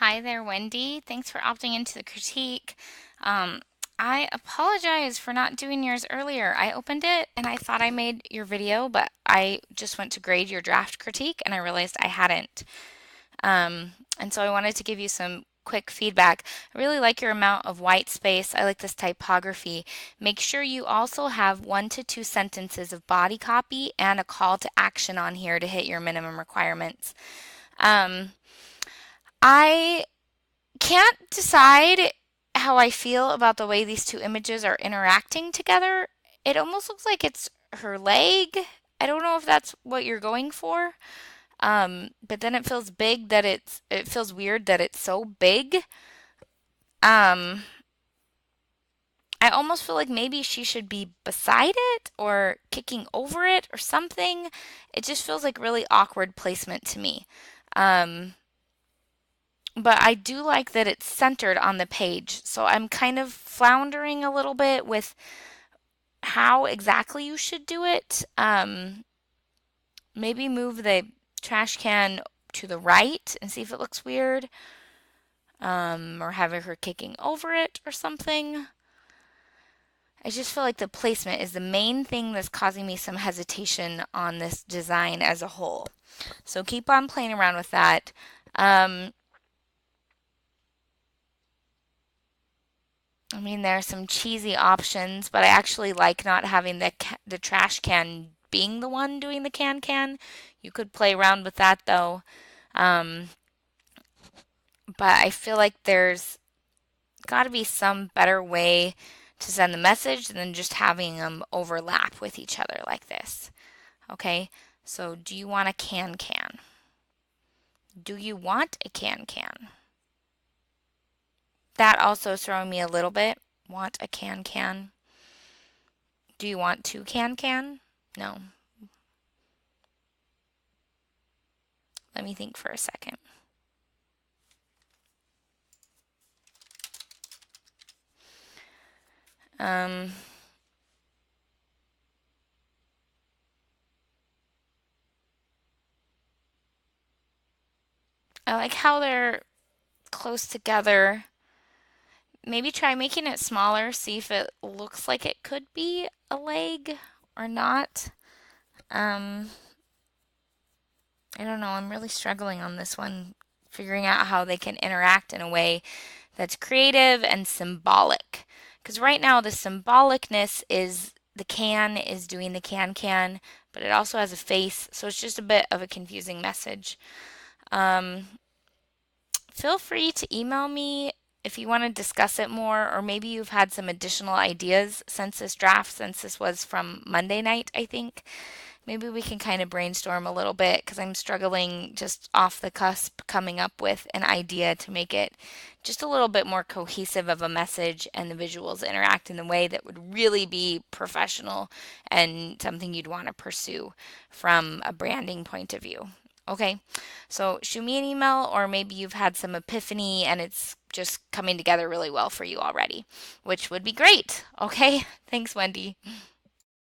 Hi there, Wendy. Thanks for opting into the critique. Um, I apologize for not doing yours earlier. I opened it and I thought I made your video, but I just went to grade your draft critique and I realized I hadn't. And so I wanted to give you some quick feedback. I really like your amount of white space. I like this typography. Make sure you also have 1 to 2 sentences of body copy and a call to action on here to hit your minimum requirements. Um, I can't decide how I feel about the way these two images are interacting together. It almost looks like it's her leg. I don't know if that's what you're going for. But then it feels big that it feels weird that it's so big. Um, I almost feel like maybe she should be beside it or kicking over it or something. It just feels like really awkward placement to me. Um, but I do like that it's centered on the page. So I'm kind of floundering a little bit with how exactly you should do it. Maybe move the trash can to the right and see if it looks weird. Or having her kicking over it or something. I just feel like the placement is the main thing that's causing me some hesitation on this design as a whole. So keep on playing around with that. Um, I mean, there are some cheesy options, but I actually like not having the trash can being the one doing the can. You could play around with that though. Um, but I feel like there's got to be some better way to send the message than just having them overlap with each other like this. Okay? So, do you want a can? Do you want a can? That also is throwing me a little bit. Want a can? Do you want two can? No. Let me think for a second. Um, I like how they're close together. Maybe try making it smaller, see if it looks like it could be a leg or not. Um, I don't know. I'm really struggling on this one, figuring out how they can interact in a way that's creative and symbolic. Because right now, the symbolicness is the can is doing the can, but it also has a face, so it's just a bit of a confusing message. Um, Feel free to email me if you want to discuss it more, or maybe you've had some additional ideas since this draft, since this was from Monday night, I think. Maybe we can kind of brainstorm a little bit because I'm struggling just off the cusp coming up with an idea to make it just a little bit more cohesive of a message and the visuals interact in a way that would really be professional and something you'd want to pursue from a branding point of view. Okay, so shoot me an email, or maybe you've had some epiphany and it's just coming together really well for you already, which would be great. Okay, thanks, Wendy.